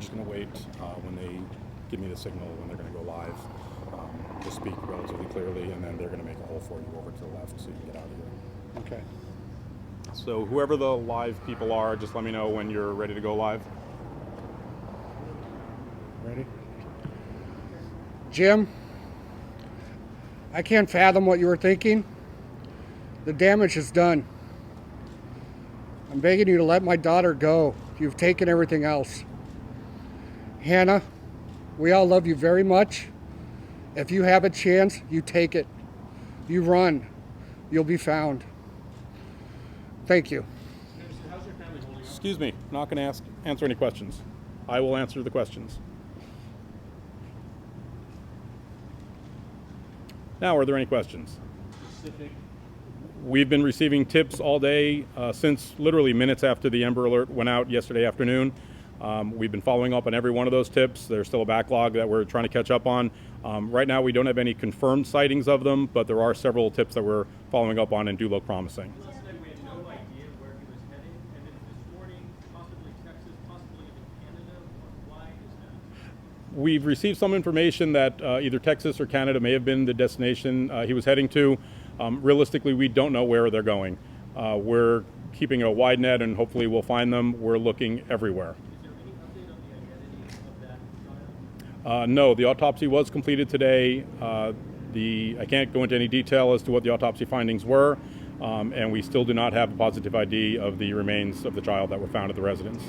just going to wait when they give me the signal when they're going to go live to speak relatively clearly, and then they're going to make a hole for you over to the left so you can get out of here. Okay. So whoever the live people are, just let me know when you're ready to go live. Ready? Jim, I can't fathom what you were thinking. The damage is done. I'm begging you to let my daughter go. You've taken everything else. Hannah, we all love you very much. If you have a chance, you take it. You run. You'll be found. Thank you. How's your family holding up? Excuse me, not going to answer any questions. I will answer the questions. Now, are there any questions? Specific. We've been receiving tips all day since literally minutes after the Amber Alert went out yesterday afternoon. We've been following up on every one of those tips. There's still a backlog that we're trying to catch up on. Right now, we don't have any confirmed sightings of them, but there are several tips that we're following up on and do look promising. Last night we had no idea where he was heading, and then this morning, possibly Texas, possibly even Canada. Why is that? We've received some information that either Texas or Canada may have been the destination he was heading to. Realistically, we don't know where they're going. We're keeping a wide net, and hopefully we'll find them. We're looking everywhere. Is there any update on the identity of that child? No, the autopsy was completed today. I can't go into any detail as to what the autopsy findings were, and we still do not have a positive ID of the remains of the child that were found at the residence.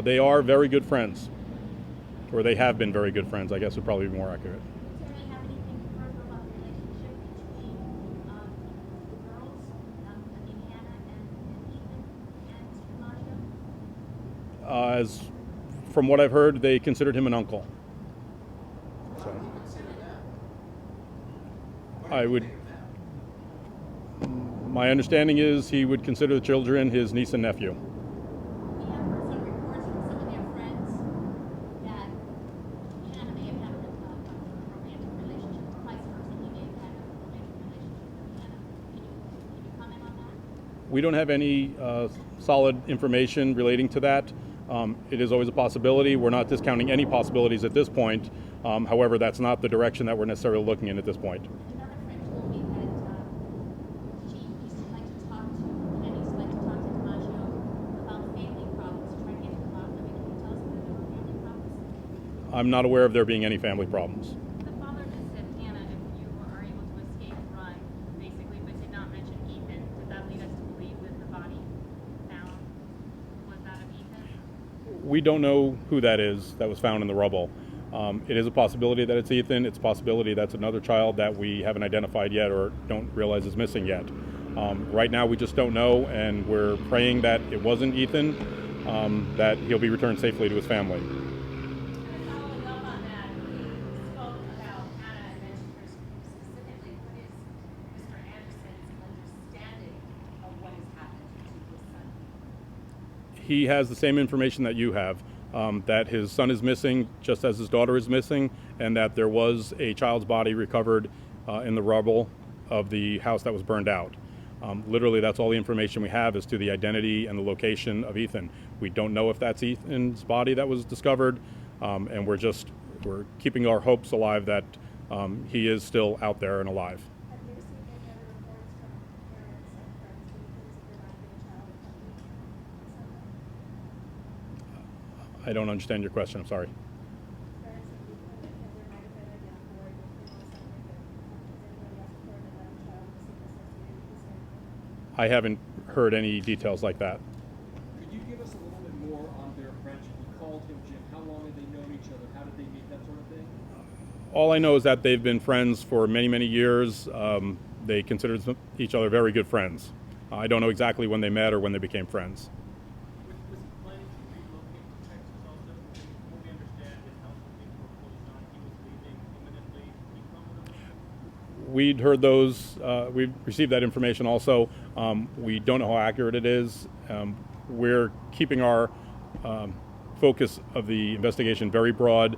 They are very good friends, or they have been very good friends, I guess would probably be more accurate. Do they have anything further about the relationship between the girls, Hannah and Ethan and Mr. DiMaggio? As from what I've heard, they considered him an uncle. So I would. My understanding is he would consider the children his niece and nephew. We have heard some reports from some of their friends that Hannah may have had a romantic relationship, or vice versa, he may have had a romantic relationship with Hannah. Can you comment on that? We don't have any solid information relating to that. It is always a possibility. We're not discounting any possibilities at this point. However, that's not the direction that we're necessarily looking in at this point. Another friend told me that she used to like to talk to, Hannah used to like to talk to DiMaggio about family problems, try to get to the bottom of it. Can you tell us whether there were family problems? I'm not aware of there being any family problems. The father just said, Hannah, if you are able to escape, run, basically, but did not mention Ethan. Did that lead us to believe that the body found was that of Ethan? We don't know who that is that was found in the rubble. It is a possibility that it's Ethan. It's a possibility that's another child that we haven't identified yet or don't realize is missing yet. Right now, we just don't know, and we're praying that it wasn't Ethan, that he'll be returned safely to his family. Following up on that, we spoke about Hannah and mentioned her specifically. What is Mr. Anderson's understanding of what has happened to his son? He has the same information that you have, that his son is missing just as his daughter is missing, and that there was a child's body recovered in the rubble of the house that was burned out. Literally, that's all the information we have as to the identity and the location of Ethan. We don't know if that's Ethan's body that was discovered, and we're keeping our hopes alive that he is still out there and alive. Have you received any other reports from parents and friends who there might be a child in I don't understand your question, I'm sorry. Parents of Ethan, and there might have been a young boy with something that has anybody else reported that a child was seen associated with the same? I haven't heard any details like that. Could you give us a little bit more on their friendship? You called him Jim. How long had they known each other? How did they meet? That sort of thing? All I know is that they've been friends for many, many years. They considered each other very good friends. I don't know exactly when they met or when they became friends. Was he planning to relocate to Texas also? From what we understand, his house was being foreclosed on. He was leaving imminently. Can you comment on that? We'd heard those, we've received that information also. We don't know how accurate it is. We're keeping our focus of the investigation very broad.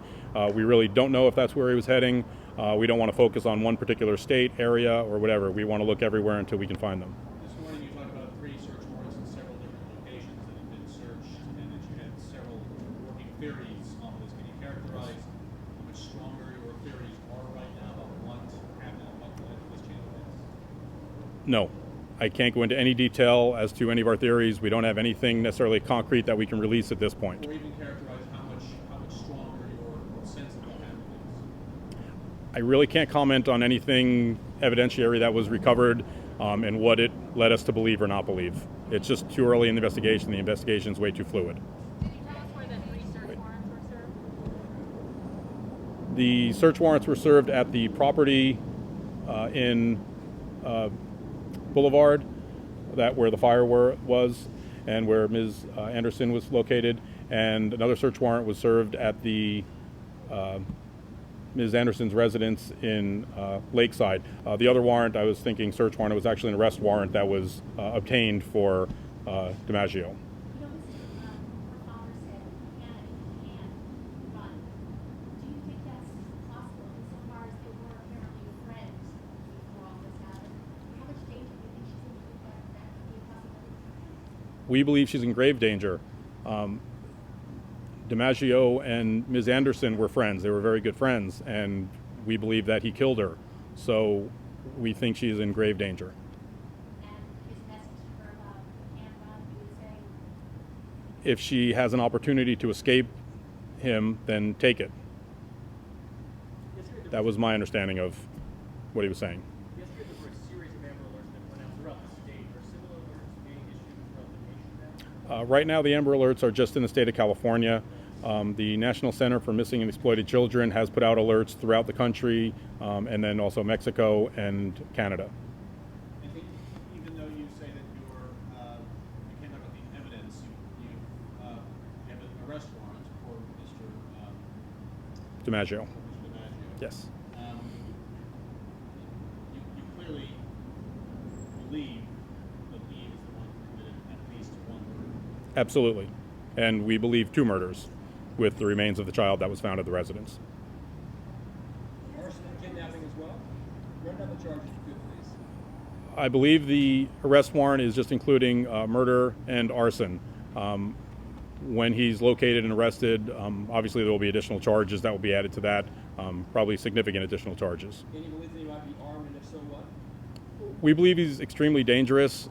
We really don't know if that's where he was heading. We don't want to focus on one particular state, area, or whatever. We want to look everywhere until we can find them. This morning you talked about 3 search warrants in several different locations that have been searched, and that you had several working theories on this. Can you characterize how much stronger your theories are right now about what happened and what led to this chain of events? No, I can't go into any detail as to any of our theories. We don't have anything necessarily concrete that we can release at this point. Or even characterize how much stronger your sense of what happened is? I really can't comment on anything evidentiary that was recovered and what it led us to believe or not believe. It's just too early in the investigation. The investigation's way too fluid. Can you tell us where the 3 search warrants were served? The search warrants were served at the property in Boulevard, that where the fire was, and where Ms. Anderson was located, and another search warrant was served at the Ms. Anderson's residence in Lakeside. The other warrant, I was thinking search warrant, it was actually an arrest warrant that was obtained for DiMaggio. You know, her father said, Hannah, if you can, run. Do you think that's possible insofar as they were apparently friends before all this happened? How much danger do you think she's in? Do you think that could be a possibility? We believe she's in grave danger. DiMaggio and Ms. Anderson were friends. They were very good friends, and we believe that he killed her. So we think she's in grave danger. And his message to her about can't run, you would say? If she has an opportunity to escape him, then take it. That was my understanding of what he was saying. Yesterday there were a series of Amber Alerts that went out throughout the state. Are similar alerts being issued throughout the nation now? Right now, the Amber Alerts are just in the state of California. The National Center for Missing and Exploited Children has put out alerts throughout the country, and then also Mexico and Canada. I think even though you say that you can't talk about the evidence, you have an arrest warrant for Mr. DiMaggio. DiMaggio. Yes. You clearly believe that he is the one who committed at least one murder. Absolutely. And we believe 2 murders with the remains of the child that was found at the residence. Arson and kidnapping as well? Run down the charges, if you could, please. I believe the arrest warrant is just including murder and arson. When he's located and arrested, obviously there will be additional charges that will be added to that, probably significant additional charges. Any belief that he might be armed, and if so, what? We believe he's extremely dangerous.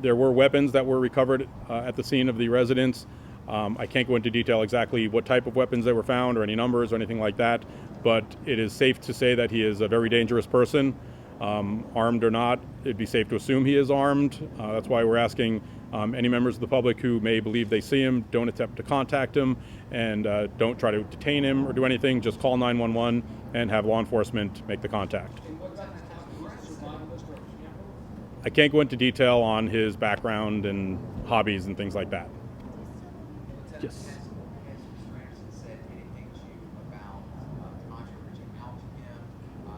There were weapons that were recovered at the scene of the residence. I can't go into detail exactly what type of weapons they were found or any numbers or anything like that, but it is safe to say that he is a very dangerous person. Armed or not, it'd be safe to assume he is armed. That's why we're asking any members of the public who may believe they see him, don't attempt to contact him, and don't try to detain him or do anything. Just call 911 and have law enforcement make the contact. And what about his possible survivalist or camper? I can't go into detail on his background and hobbies and things like that. Yes. Has Mr. Anderson said anything to you about DiMaggio reaching out to him in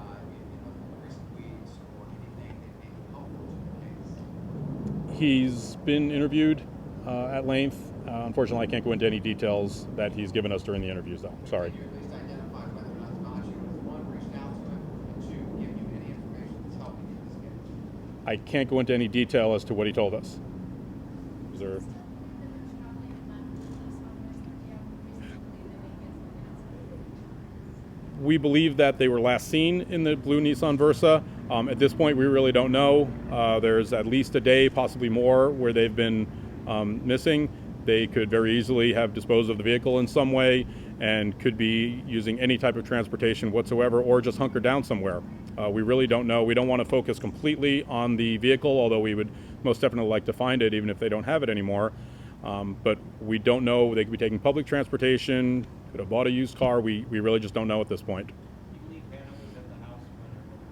the recent weeks or anything that may be helpful to the case? He's been interviewed at length. Unfortunately, I can't go into any details that he's given us during the interviews, though. Sorry. Can you at least identify whether or not DiMaggio has, 1, reached out to him, and 2, give you any information that's helping in this case? I can't go into any detail as to what he told us. Is there? We believe that they were last seen in the blue Nissan Versa. At this point, we really don't know. There's at least a day, possibly more, where they've been missing. They could very easily have disposed of the vehicle in some way and could be using any type of transportation whatsoever or just hunkered down somewhere. We really don't know. We don't want to focus completely on the vehicle, although we would most definitely like to find it even if they don't have it anymore. But we don't know. They could be taking public transportation, could have bought a used car. We really just don't know at this point. Do you believe Hannah was at the house when her murder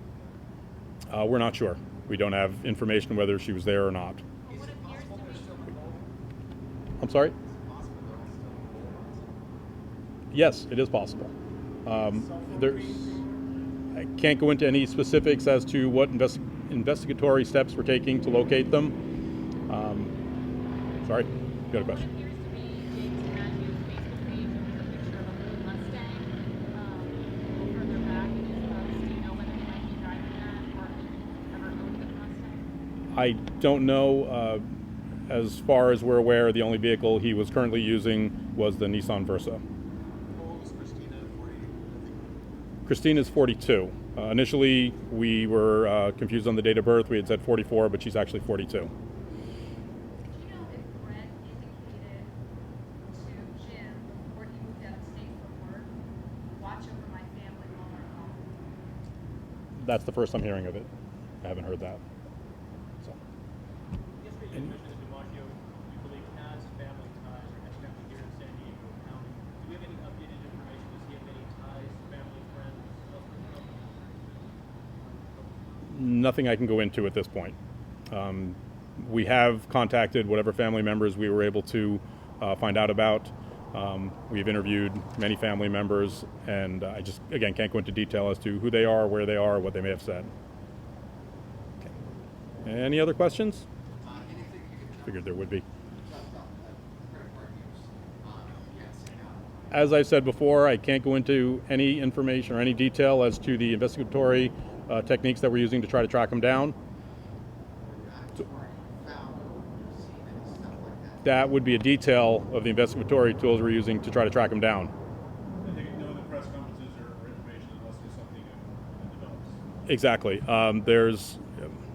was done? We're not sure. We don't have information whether she was there or not. Is it possible they're still involved? I'm sorry? Is it possible they're all still involved? Yes, it is possible. I can't go into any specifics as to what investigatory steps we're taking to locate them. Sorry, you got a question? What appears to be James DiMaggio's Facebook page with a picture of a blue Mustang. A little further back, I don't know. As far as we're aware, the only vehicle he was currently using was the Nissan Versa. How old is Christina? 40, I think. Christina's 42. Initially, we were confused on the date of birth. We had said 44, but she's actually 42. Did you know if Brett indicated to Jim before he moved out of state for work, watch over my family while we're home? That's the first I'm hearing of it. I haven't heard that. So. Yesterday you mentioned that DiMaggio, you believe, has family ties or has family here in San Diego County. Do we have any updated information? Does he have any ties, family, friends, elsewhere? Nothing I can go into at this point. We have contacted whatever family members we were able to find out about. We've interviewed many family members, and I just, again, can't go into detail as to who they are, where they are, what they may have said. Okay. Any other questions? Anything you can Figured there would be. tell about credit card use? Yes, yeah. As I said before, I can't go into any information or any detail as to the investigatory techniques that we're using to try to track them down. That would be a detail of the investigatory tools we're using to try to track them down. I think no other press conferences or information unless there's something that develops. Exactly.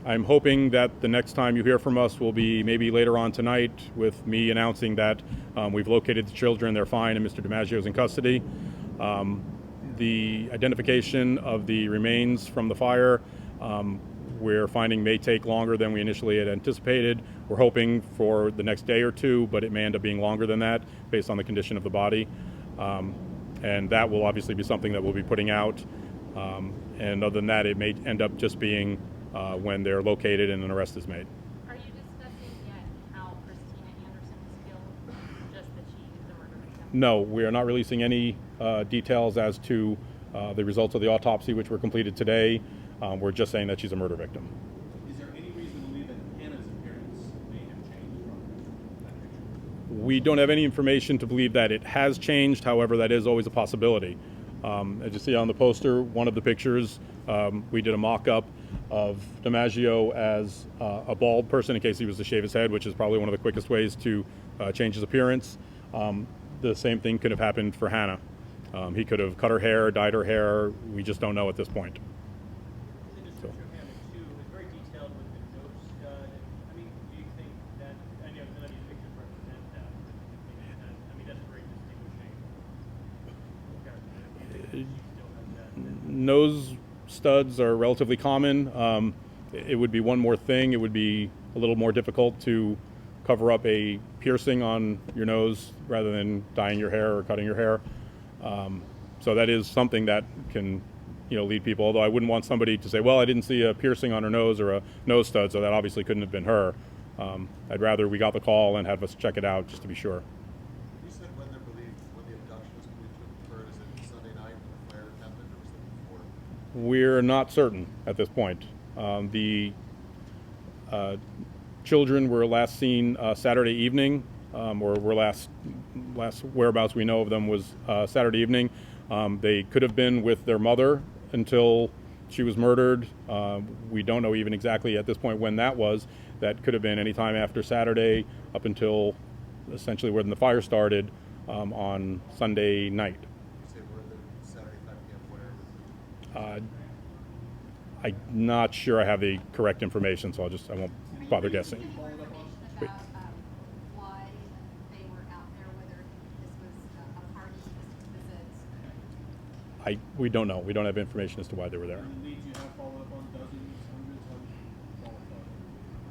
I'm hoping that the next time you hear from us will be maybe later on tonight with me announcing that we've located the children, they're fine, and Mr. DiMaggio is in custody. The identification of the remains from the fire we're finding may take longer than we initially had anticipated. We're hoping for the next day or two, but it may end up being longer than that based on the condition of the body. And that will obviously be something that we'll be putting out. And other than that, it may end up just being when they're located and an arrest is made. Are you discussing yet how Christina Anderson was killed? Just that she is a murder victim? No, we are not releasing any details as to the results of the autopsy, which were completed today. We're just saying that she's a murder victim. Is there any reason to believe that Hannah's appearance may have changed from that picture? We don't have any information to believe that it has changed. However, that is always a possibility. As you see on the poster, one of the pictures, we did a mock-up of DiMaggio as a bald person in case he was to shave his head, which is probably one of the quickest ways to change his appearance. The same thing could have happened for Hannah. He could have cut her hair, dyed her hair. We just don't know at this point. In the description of Hannah, too, it's very detailed with the nose stud. I mean, do you think that, I know none of these pictures represent that, but maybe that, I mean, that's very distinguishing characteristic. She still has that. Nose studs are relatively common. It would be one more thing. It would be a little more difficult to cover up a piercing on your nose rather than dyeing your hair or cutting your hair. So that is something that can, lead people. Although I wouldn't want somebody to say, well, I didn't see a piercing on her nose or a nose stud, so that obviously couldn't have been her. I'd rather we got the call and have us check it out just to be sure. You said when the abduction was believed to have occurred. Is it Sunday night when the fire happened, or was it before? We're not certain at this point. The children were last seen Saturday evening, or were last whereabouts we know of them was Saturday evening. They could have been with their mother until she was murdered. We don't know even exactly at this point when that was. That could have been any time after Saturday up until essentially when the fire started on Sunday night. You say where the Saturday 5 p.m. where? I'm not sure I have the correct information, so I won't bother guessing. More information Wait. about why they were out there, whether this was a party, just visits. We don't know. We don't have information as to why they were there. And the leads you have